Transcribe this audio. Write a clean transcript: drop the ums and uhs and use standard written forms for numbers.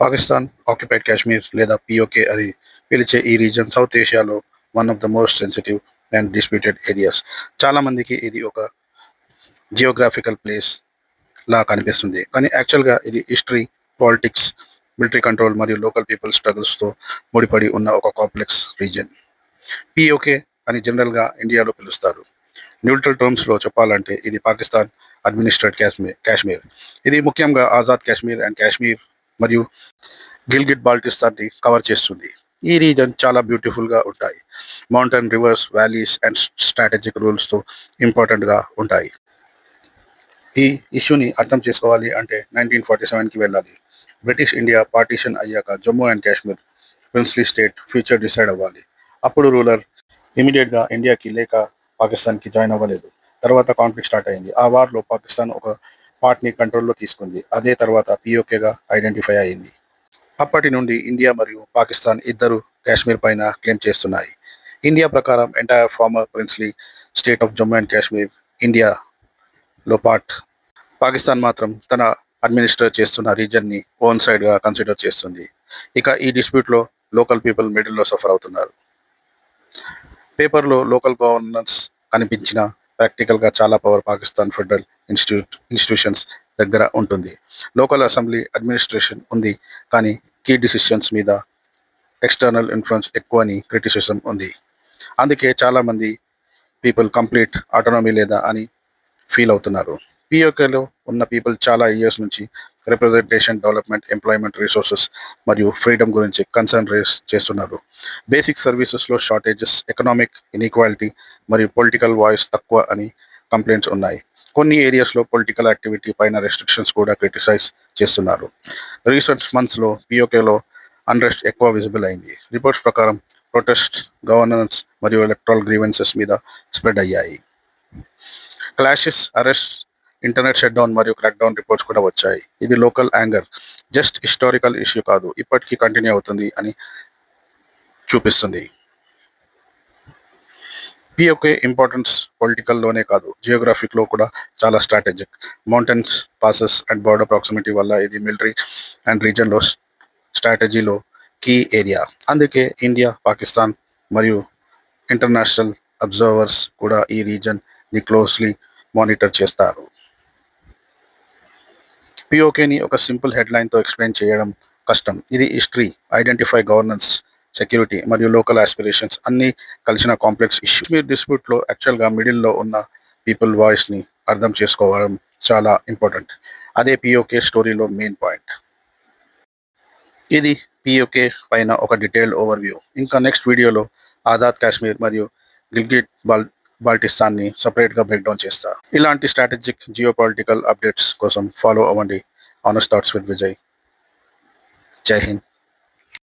Pakistan occupied Kashmir లేదా PoK అని పిలిచే ఈ రీజన్ సౌత్ ఏషియాలో one of the most sensitive and disputed areas. చాలా మందికి ఇది ఒక జియోగ్రాఫికల్ ప్లేస్ లా కనిపిస్తుంది, కానీ యాక్చువల్గా ఇది హిస్టరీ, పాలిటిక్స్, మిలిటరీ కంట్రోల్ మరియు లోకల్ పీపుల్ స్ట్రగుల్స్తో ముడిపడి ఉన్న ఒక కాంప్లెక్స్ రీజన్. పిఓకే అని జనరల్గా ఇండియాలో పిలుస్తారు. న్యూట్రల్ టర్మ్స్లో చెప్పాలంటే ఇది పాకిస్తాన్ అడ్మినిస్ట్రేట్ కాశ్మీర్. ఇది ముఖ్యంగా ఆజాద్ కాశ్మీర్ అండ్ కాశ్మీర్ మరియు గిల్గిట్ బాల్టిస్తాన్ని కవర్ చేస్తుంది. ఈ రీజన్ చాలా బ్యూటిఫుల్గా ఉంటాయి. Mountain, rivers, valleys and strategic రూల్స్తో ఇంపార్టెంట్గా ఉంటాయి. ఈ ఇష్యూని అర్థం చేసుకోవాలి అంటే 1947కి వెళ్ళాలి. బ్రిటిష్ ఇండియా పార్టీషన్ అయ్యాక Jammu and Kashmir princely state future decide అవ్వాలి. అప్పుడు రూలర్ ఇమీడియట్గా ఇండియాకి లేక పాకిస్తాన్కి జాయిన్ అవ్వలేదు. తర్వాత కాన్ఫ్లిక్ట్ స్టార్ట్ అయింది. ఆ వార్లో పాకిస్తాన్ ఒక పార్ట్ని కంట్రోల్లో తీసుకుంది. అదే తర్వాత పిఓకేగా ఐడెంటిఫై అయింది. అప్పటి నుండి ఇండియా మరియు పాకిస్తాన్ ఇద్దరు కాశ్మీర్ పైన క్లెయిమ్ చేస్తున్నాయి. ఇండియా ప్రకారం entire former princely state of Jammu and Kashmir ఇండియాలో పార్ట్. పాకిస్తాన్ మాత్రం తన అడ్మినిస్ట్రేట్ చేస్తున్న రీజన్ని ఓన్ సైడ్గా కన్సిడర్ చేస్తుంది. ఇక ఈ డిస్ప్యూట్లో లోకల్ పీపుల్ మిడిల్లో సఫర్ అవుతున్నారు. పేపర్లో లోకల్ గవర్నెన్స్ కనిపించిన ప్రాక్టికల్గా చాలా పవర్ పాకిస్తాన్ ఫెడరల్ ఇన్స్టిట్యూషన్స్ దగ్గర ఉంటుంది. లోకల్ అసెంబ్లీ, అడ్మినిస్ట్రేషన్ ఉంది, కానీ కీ డిసిషన్స్ మీద ఎక్స్టర్నల్ ఇన్ఫ్లుయెన్స్ ఎక్కువ అని క్రిటిసిజం ఉంది. అందుకే చాలామంది పీపుల్ కంప్లీట్ ఆటోనమీ లేదా అని ఫీల్ అవుతున్నారు. పిఓకేలో ఉన్న పీపుల్ చాలా ఇయర్స్ నుంచి రిప్రజెంటేషన్, డెవలప్మెంట్, ఎంప్లాయ్మెంట్, రిసోర్సెస్ మరియు ఫ్రీడమ్ గురించి కన్సర్న్ రేస్ చేస్తున్నారు. బేసిక్ సర్వీసెస్లో షార్టేజెస్, ఎకనామిక్ ఇన్ఈక్వాలిటీ మరియు పొలిటికల్ వాయిస్ తక్కువ అని కంప్లైంట్స్ ఉన్నాయి. కొన్ని ఏరియాస్లో పొలిటికల్ యాక్టివిటీ పైన రెస్ట్రిక్షన్స్ కూడా క్రిటిసైజ్ చేస్తున్నారు. రీసెంట్ మంత్స్లో పిఓకేలో అన్రెస్ట్ ఎక్కువ విజిబుల్ అయింది. రిపోర్ట్స్ ప్రకారం ప్రొటెస్ట్, గవర్నెన్స్ మరియు ఎలక్ట్రల్ గ్రీవెన్సెస్ మీద స్ప్రెడ్ అయ్యాయి. Clashes, arrest, internet shut down మరియు క్రాక్ డౌన్ రిపోర్ట్స్ కూడా వచ్చాయి. ఇది local anger, just historical issue కాదు, ఇప్పటికీ కంటిన్యూ అవుతుంది అని చూపిస్తుంది. పిఓకే ఇంపార్టెన్స్ పొలిటికల్లోనే కాదు, జియోగ్రాఫిక్లో కూడా చాలా strategic. Mountains, passes and border proximity వల్ల ఇది మిలిటరీ అండ్ రీజన్లో స్ట్రాటజీలో కీ ఏరియా. అందుకే ఇండియా, పాకిస్తాన్ మరియు ఇంటర్నేషనల్ అబ్జర్వర్స్ కూడా ఈ రీజన్ని క్లోజ్లీ మానిటర్ చేస్తారు. పిఓకేని ఒక సింపుల్ హెడ్లైన్తో ఎక్స్ప్లెయిన్ చేయడం కష్టం. ఇది హిస్టరీ, ఐడెంటిఫై, గవర్నెన్స్, సెక్యూరిటీ మరియు లోకల్ ఆస్పిరేషన్స్ అన్నీ కలిసిన కాంప్లెక్స్ ఇష్యూ. కాశ్మీర్ డిస్ప్యూట్లో యాక్చువల్గా మిడిల్లో ఉన్న పీపుల్ వాయిస్ని అర్థం చేసుకోవడం చాలా ఇంపార్టెంట్. అదే పిఓకే స్టోరీలో మెయిన్ పాయింట్. ఇది పిఓకే పైన ఒక డీటెయిల్డ్ ఓవర్వ్యూ. ఇంకా నెక్స్ట్ వీడియోలో ఆజాద్ కాశ్మీర్ మరియు గిల్గిట్ బాల్టిస్తాన్ని సపరేట్గా బ్రేక్డౌన్ చేస్తా. ఇలాంటి స్ట్రాటజిక్, జియోపాలిటికల్ అప్డేట్స్ కోసం ఫాలో అవ్వండి ఆనెస్ట్ థాట్స్ విత్ విజయ్. జై హింద్.